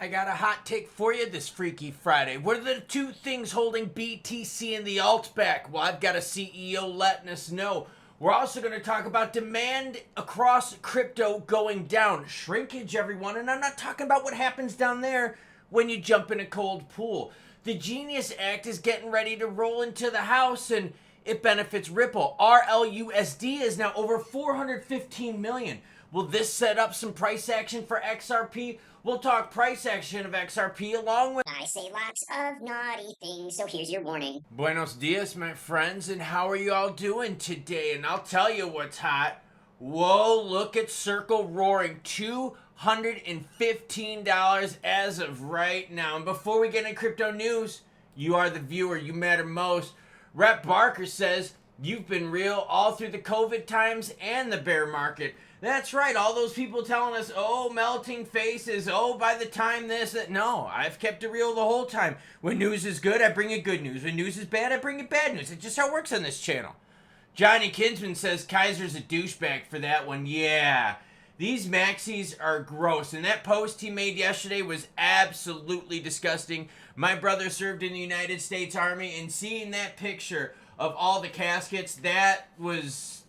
I got a hot take for you this Freaky Friday. What are the two things holding BTC and the alt back? Well, I've got a CEO letting us know. We're also going to talk about demand across crypto going down. Shrinkage, everyone. And I'm not talking about what happens down there when you jump in a cold pool. The Genius Act is getting ready to roll into the House, and it benefits Ripple. RLUSD is now over 415 million. Will this set up some price action for XRP? We'll talk price action of XRP along with... I say lots of naughty things, so here's your warning. Buenos dias, my friends, and how are you all doing today? And I'll tell you what's hot. Whoa, look at Circle roaring. $215 as of right now. And before we get into crypto news, you are the viewer, you matter most. Rep Barker says, you've been real all through the COVID times and the bear market. That's right, all those people telling us, oh, melting faces, oh, by the time this, that. No, I've kept it real the whole time. When news is good, I bring you good news. When news is bad, I bring you bad news. It's just how it works on this channel. Johnny Kinsman says Kaiser's a douchebag for that one. Yeah, these maxis are gross. And that post he made yesterday was absolutely disgusting. My brother served in the United States Army, and seeing that picture of all the caskets, that was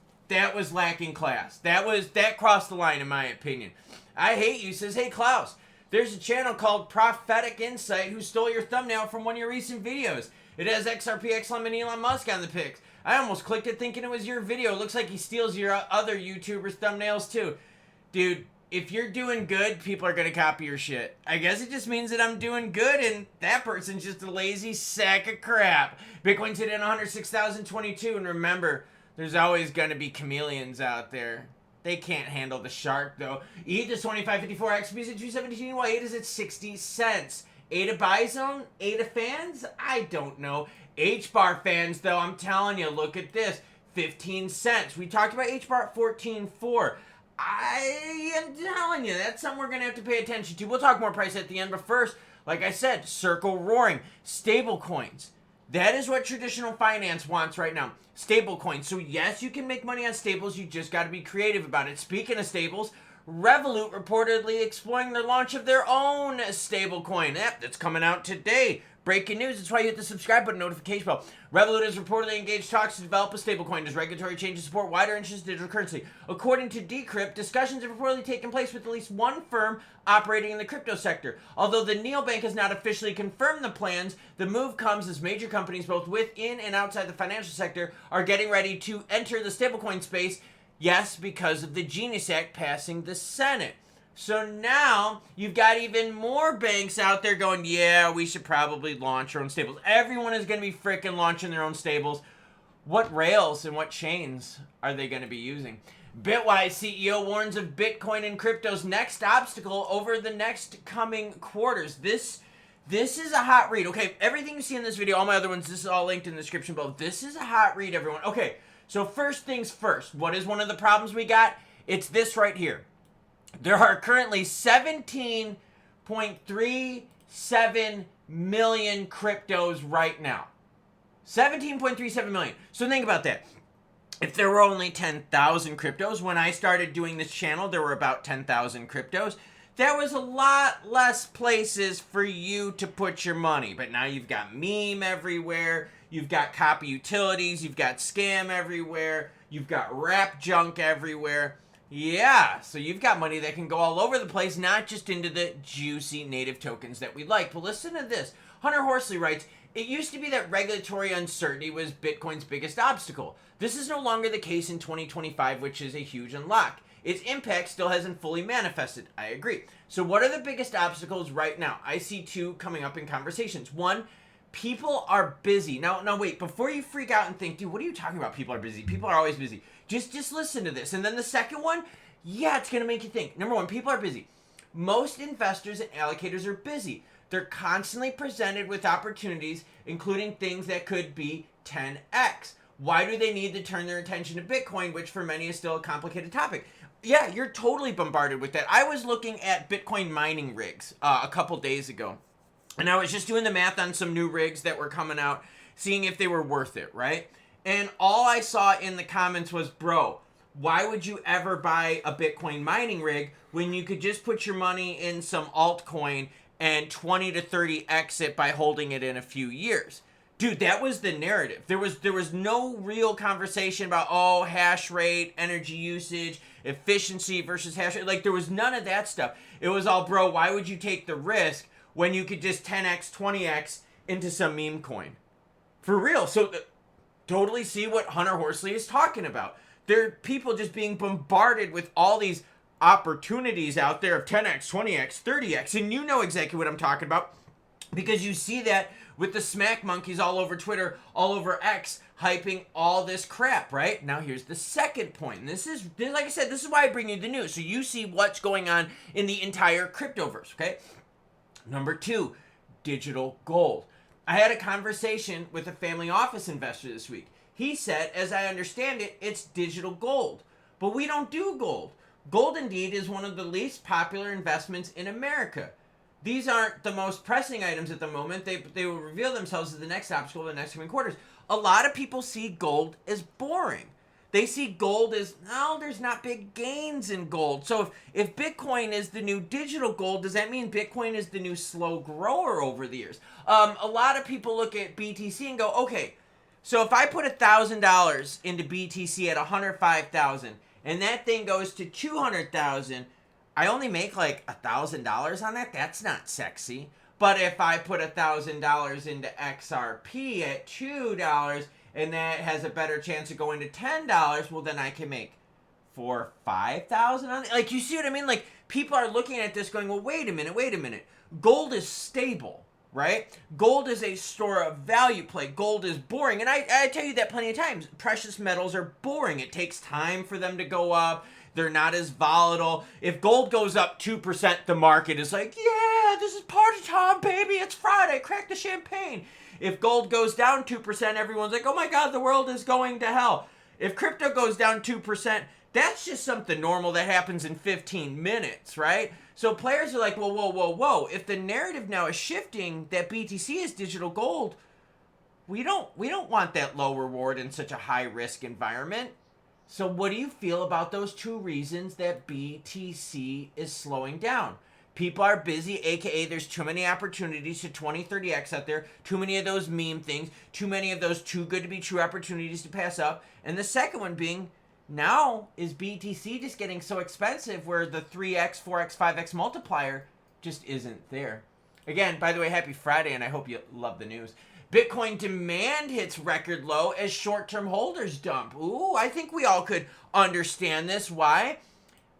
lacking class. That crossed the line in my opinion. I hate you says, hey Klaus, there's a channel called Prophetic Insight who stole your thumbnail from one of your recent videos. It has XRP, XLM, and Elon Musk on the pics. I almost clicked it thinking it was your video. It looks like he steals your other YouTubers' thumbnails too. Dude, if you're doing good, people are going to copy your shit. I guess it just means that I'm doing good and that person's just a lazy sack of crap. Bitcoin's hitting 106,022, and remember, there's always going to be chameleons out there. They can't handle the shark, though. ETH is 25.54, XRP is at 217, while ADA is at 60 cents. ADA buy zone? ADA fans? I don't know. H-bar fans, though, I'm telling you, look at this. 15 cents. We talked about H-bar at 14.4. I am telling you, that's something we're going to have to pay attention to. We'll talk more price at the end, but first, like I said, Circle roaring. Stablecoins. That is what traditional finance wants right now. Stablecoins. So yes, you can make money on stables. You just got to be creative about it. Speaking of stables, Revolut reportedly exploring the launch of their own stablecoin. Yep, that's coming out today. Breaking news. That's why you hit the subscribe button, notification bell. Revolut has reportedly engaged talks to develop a stablecoin as regulatory changes support wider interest in digital currency. According to Decrypt, discussions have reportedly taken place with at least one firm operating in the crypto sector. Although the neobank has not officially confirmed the plans, the move comes as major companies both within and outside the financial sector are getting ready to enter the stablecoin space. Yes, because of the Genius Act passing the Senate. So now you've got even more banks out there going, yeah, we should probably launch our own stables. Everyone is going to be freaking launching their own stables. What rails and what chains are they going to be using? Bitwise CEO warns of Bitcoin and crypto's next obstacle over the next coming quarters. This is a hot read. Okay, everything you see in this video, all my other ones, this is all linked in the description below. This is a hot read, everyone. Okay, so first things first. What is one of the problems we got? It's this right here. There are currently 17.37 million cryptos right now. 17.37 million. So think about that. If there were only 10,000 cryptos, when I started doing this channel, there were about 10,000 cryptos. There was a lot less places for you to put your money. But now you've got meme everywhere. You've got copy utilities. You've got scam everywhere. You've got rap junk everywhere. Yeah, so you've got money that can go all over the place, not just into the juicy native tokens that we like. But listen to this. Hunter Horsley writes, it used to be that regulatory uncertainty was Bitcoin's biggest obstacle. This is no longer the case in 2025, which is a huge unlock. Its impact still hasn't fully manifested. I agree. So what are the biggest obstacles right now? I see two coming up in conversations. One, people are busy. Now wait, before you freak out and think, dude, what are you talking about? People are busy. People are always busy. Just listen to this. And then the second one, yeah, it's going to make you think. Number one, people are busy. Most investors and allocators are busy. They're constantly presented with opportunities, including things that could be 10x. Why do they need to turn their attention to Bitcoin, which for many is still a complicated topic? Yeah, you're totally bombarded with that. I was looking at Bitcoin mining rigs a couple days ago, and I was just doing the math on some new rigs that were coming out, seeing if they were worth it, right? And all I saw in the comments was, bro, why would you ever buy a Bitcoin mining rig when you could just put your money in some altcoin and 20 to 30 exit by holding it in a few years. Dude, that was the narrative. There was no real conversation about, oh, hash rate, energy usage, efficiency versus hash rate. Like, there was none of that stuff. It was all, bro, why would you take the risk when you could just 10x, 20x into some meme coin? For real. So, totally see what Hunter Horsley is talking about. There are people just being bombarded with all these opportunities out there of 10x, 20x, 30x. And you know exactly what I'm talking about because you see that with the smack monkeys all over Twitter, all over X, hyping all this crap, right? Now here's the second point. And this is, like I said, this is why I bring you the news. So you see what's going on in the entire cryptoverse, okay? Number 2, digital gold. I had a conversation with a family office investor this week. He said, as I understand it, it's digital gold. But we don't do gold. Gold indeed is one of the least popular investments in America. These aren't the most pressing items at the moment. They will reveal themselves as the next obstacle in the next coming quarters. A lot of people see gold as boring. They see gold as, no, there's not big gains in gold. So if Bitcoin is the new digital gold, does that mean Bitcoin is the new slow grower over the years? A lot of people look at BTC and go, okay, so if I put $1,000 into BTC at 105,000 and that thing goes to 200,000, I only make like $1,000 on that. That's not sexy. But if I put $1,000 into XRP at $2 and that has a better chance of going to $10, well then I can make $4,000 or $5,000 on it. Like, you see what I mean? Like, people are looking at this going, well, wait a minute. Gold is stable, right? Gold is a store of value play. Gold is boring. And I tell you that plenty of times. Precious metals are boring. It takes time for them to go up. They're not as volatile. If gold goes up 2%, the market is like, yeah, this is party time, baby. It's Friday. Crack the champagne. If gold goes down 2%, everyone's like, oh my God, the world is going to hell. If crypto goes down 2%, that's just something normal that happens in 15 minutes, right? So players are like, whoa. If the narrative now is shifting that BTC is digital gold, we don't want that low reward in such a high risk environment. So what do you feel about those two reasons that BTC is slowing down? People are busy, aka there's too many opportunities to 20, 30x out there, too many of those meme things, too many of those too good to be true opportunities to pass up. And the second one being, now is BTC just getting so expensive where the 3x, 4x, 5x multiplier just isn't there. Again, by the way, happy Friday, and I hope you love the news. Bitcoin demand hits record low as short-term holders dump. Ooh, I think we all could understand this. Why?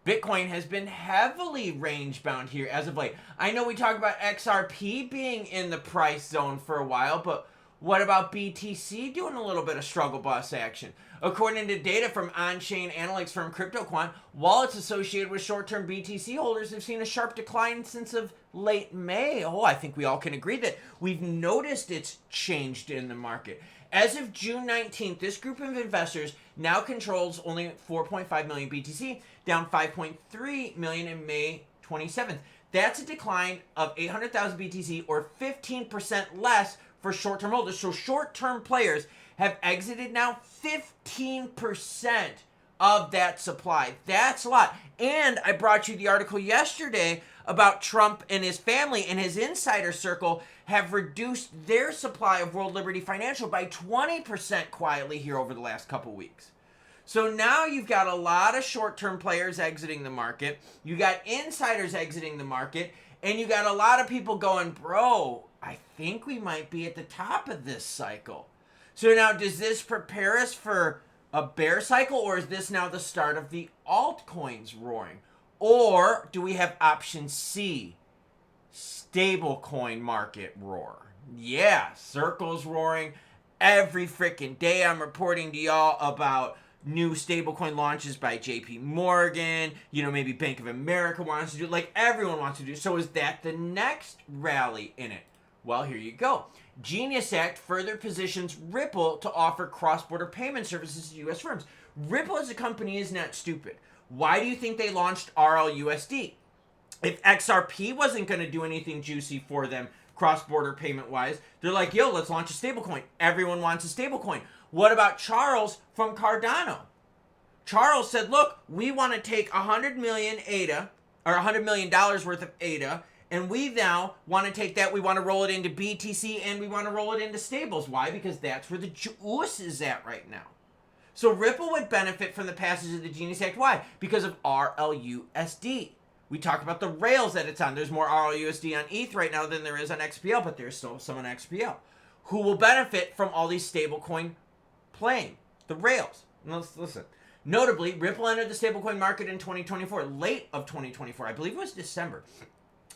Bitcoin has been heavily range-bound here as of late. I know we talk about XRP being in the price zone for a while, but what about BTC doing a little bit of struggle bus action? According to data from on-chain analytics firm CryptoQuant, wallets associated with short-term BTC holders have seen a sharp decline since of late May. Oh, I think we all can agree that we've noticed it's changed in the market. As of June 19th, this group of investors now controls only 4.5 million BTC, down 5.3 million in May 27th. That's a decline of 800,000 BTC or 15% less for short-term holders. So short-term players have exited now 15% of that supply. That's a lot. And I brought you the article yesterday about Trump and his family and his insider circle have reduced their supply of World Liberty Financial by 20% quietly here over the last couple weeks. So now you've got a lot of short-term players exiting the market. You got insiders exiting the market. And you got a lot of people going, bro, I think we might be at the top of this cycle. So now, does this prepare us for a bear cycle, or is this now the start of the altcoins roaring? Or do we have option C, stablecoin market roar? Yeah, Circle's roaring. Every freaking day I'm reporting to y'all about new stablecoin launches by JP Morgan. You know, maybe Bank of America wants to do it. Like, everyone wants to do it. So is that the next rally in it? Well, here you go. Genius Act further positions Ripple to offer cross-border payment services to U.S. firms. Ripple as a company is not stupid. Why do you think they launched RLUSD? If XRP wasn't going to do anything juicy for them cross-border payment-wise, they're like, yo, let's launch a stablecoin. Everyone wants a stablecoin. What about Charles from Cardano? Charles said, look, we want to take 100 million ADA, or $100 million worth of ADA, And we now want to take that, we want to roll it into BTC, and we want to roll it into stables. Why? Because that's where the juice is at right now. So Ripple would benefit from the passage of the Genius Act. Why? Because of RLUSD. We talk about the rails that it's on. There's more RLUSD on ETH right now than there is on XPL, but there's still some on XPL. Who will benefit from all these stablecoin playing? The rails. Now, let's listen. Notably, Ripple entered the stablecoin market in 2024, late of 2024. I believe it was December.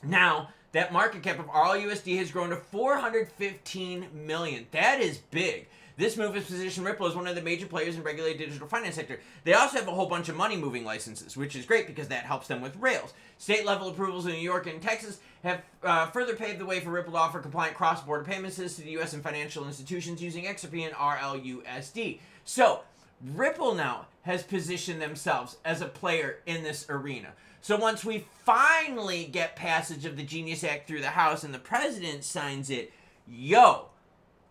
Now, that market cap of RLUSD has grown to 415 million. That is big. This move has positioned Ripple as one of the major players in regulated digital finance sector. They also have a whole bunch of money moving licenses, which is great because that helps them with rails. State level approvals in New York and Texas have further paved the way for Ripple to offer compliant cross-border payments to the U.S. and financial institutions using XRP and RLUSD. So, Ripple now has positioned themselves as a player in this arena. So once we finally get passage of the Genius Act through the House and the president signs it,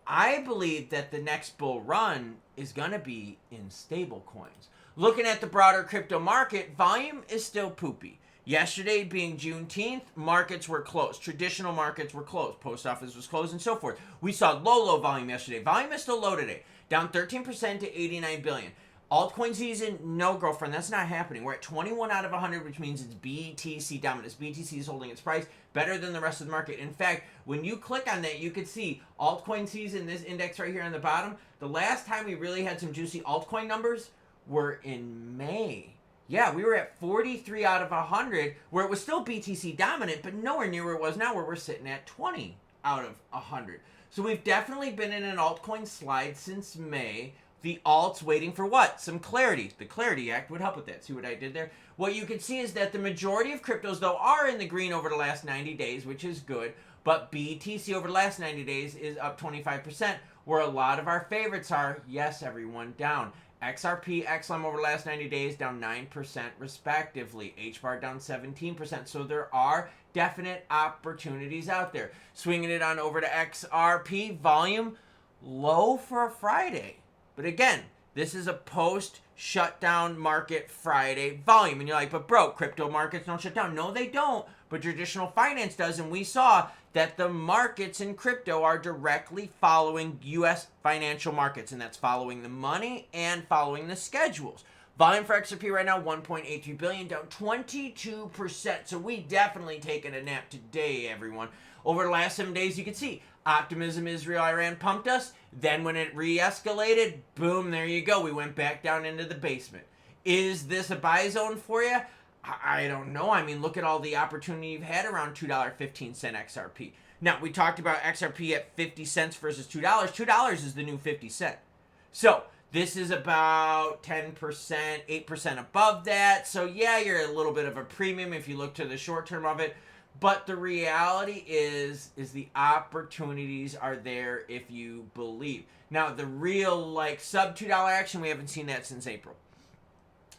I believe that the next bull run is going to be in stable coins. Looking at the broader crypto market, volume is still poopy. Yesterday being Juneteenth, markets were closed. Traditional markets were closed. Post office was closed and so forth. We saw low volume yesterday. Volume is still low today. Down 13% to 89 billion. Altcoin season, no girlfriend. That's not happening. We're at 21 out of 100, which means it's BTC dominance. BTC is holding its price better than the rest of the market. In fact, when you click on that, you could see altcoin season, this index right here on the bottom. The last time we really had some juicy altcoin numbers were in May. Yeah, we were at 43 out of 100, where it was still BTC dominant, but nowhere near where it was now, where we're sitting at 20 out of 100. So we've definitely been in an altcoin slide since May. The alts waiting for what? Some clarity. The Clarity Act would help with that. See what I did there? What you can see is that the majority of cryptos, though, are in the green over the last 90 days, which is good. But BTC over the last 90 days is up 25%, where a lot of our favorites are, yes, everyone, down. XRP, XLM over the last 90 days down 9% respectively. HBAR down 17%. So there are definite opportunities out there. Swinging it on over to XRP, volume low for a Friday. But again, this is a post-shutdown market Friday volume. And you're like, but bro, crypto markets don't shut down. No, they don't. But traditional finance does. And we saw that the markets in crypto are directly following U.S. financial markets. And that's following the money and following the schedules. Volume for XRP right now, 1.83 billion, down 22%. So we definitely taken a nap today, everyone. Over the last 7 days, you can see optimism, Israel, Iran pumped us. Then when it re-escalated, boom, there you go. We went back down into the basement. Is this a buy zone for you? I don't know. I mean, look at all the opportunity you've had around $2.15 XRP. Now, we talked about XRP at 50 cents versus $2. $2 is the new 50 cent. So this is about 10%, 8% above that. So yeah, you're a little bit of a premium if you look to the short term of it. But the reality is the opportunities are there if you believe. Now, the real, like, sub $2 action, we haven't seen that since April.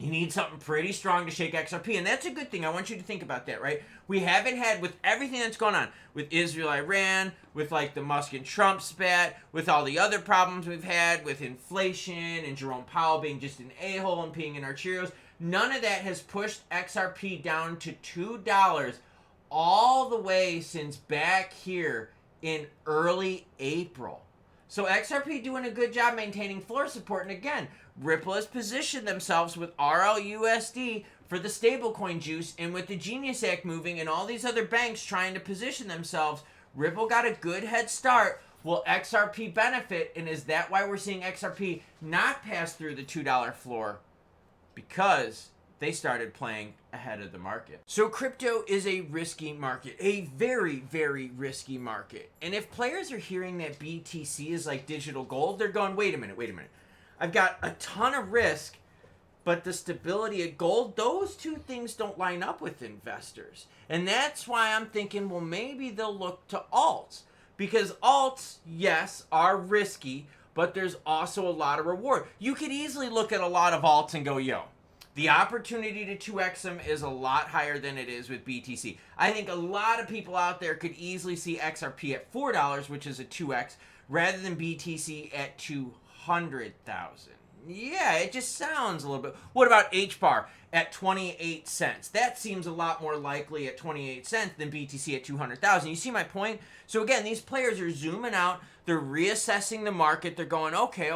You need something pretty strong to shake XRP, and that's a good thing. I want you to think about that, right? We haven't had, with everything that's going on, with Israel, Iran, with, like, the Musk and Trump spat, with all the other problems we've had, with inflation, and Jerome Powell being just an a-hole and peeing in our Cheerios, none of that has pushed XRP down to $2 all the way since back here in early April. So XRP doing a good job maintaining floor support. And again, Ripple has positioned themselves with RLUSD for the stablecoin juice, and with the Genius Act moving and all these other banks trying to position themselves, Ripple got a good head start. Will XRP benefit? And is that why we're seeing XRP not pass through the $2 floor? Because they started playing ahead of the market. So crypto is a risky market, a very, very risky market. And if players are hearing that BTC is like digital gold, they're going, wait a minute. I've got a ton of risk, but the stability of gold, those two things don't line up with investors. And that's why I'm thinking, well, maybe they'll look to alts. Because alts, yes, are risky, but there's also a lot of reward. You could easily look at a lot of alts and go, yo, the opportunity to 2x them is a lot higher than it is with BTC. I think a lot of people out there could easily see XRP at $4, which is a 2x, rather than BTC at 200,000. Yeah, it just sounds a little bit. What about H bar at 28 cents? That seems a lot more likely at 28 cents than BTC at 200,000. You see my point? So again, these players are zooming out. They're reassessing the market. They're going, okay.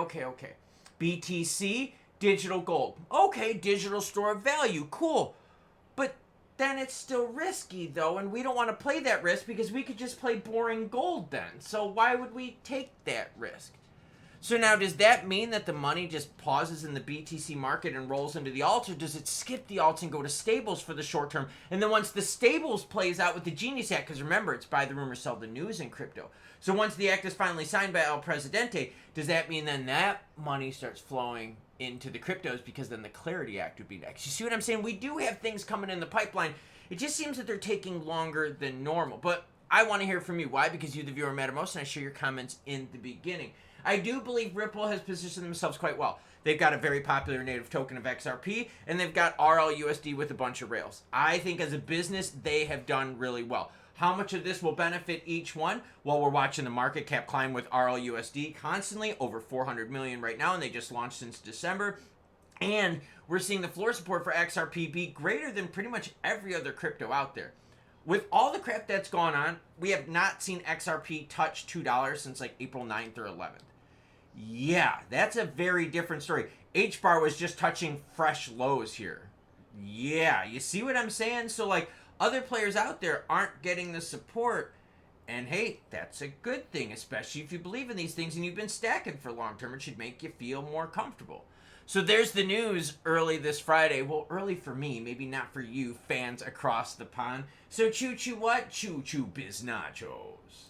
BTC, digital gold. Okay, digital store of value. Cool. But then it's still risky though, and we don't want to play that risk because we could just play boring gold then. So why would we take that risk? So now, does that mean that the money just pauses in the BTC market and rolls into the alts, or does it skip the alts and go to stables for the short term? And then once the stables plays out with the Genius Act, because remember, it's buy the rumor, sell the news in crypto. So once the act is finally signed by El Presidente, does that mean then that money starts flowing into the cryptos because then the Clarity Act would be next? You see what I'm saying? We do have things coming in the pipeline. It just seems that they're taking longer than normal. But I want to hear from you. Why? Because you, the viewer, matter most, and I share your comments in the beginning. I do believe Ripple has positioned themselves quite well. They've got a very popular native token of XRP, and they've got RLUSD with a bunch of rails. I think as a business, they have done really well. How much of this will benefit each one? Well, we're watching the market cap climb with RLUSD constantly, over 400 million right now, and they just launched since December. And we're seeing the floor support for XRP be greater than pretty much every other crypto out there. With all the crap that's gone on, we have not seen XRP touch $2 since like April 9th or 11th. Yeah, that's a very different story. H-bar was just touching fresh lows here. Yeah, you see what I'm saying? So like other players out there aren't getting the support. And hey, that's a good thing, especially if you believe in these things and you've been stacking for long term. It should make you feel more comfortable. So there's the news early this Friday. Well, early for me, maybe not for you fans across the pond. So choo-choo what? Choo-choo biz nachos.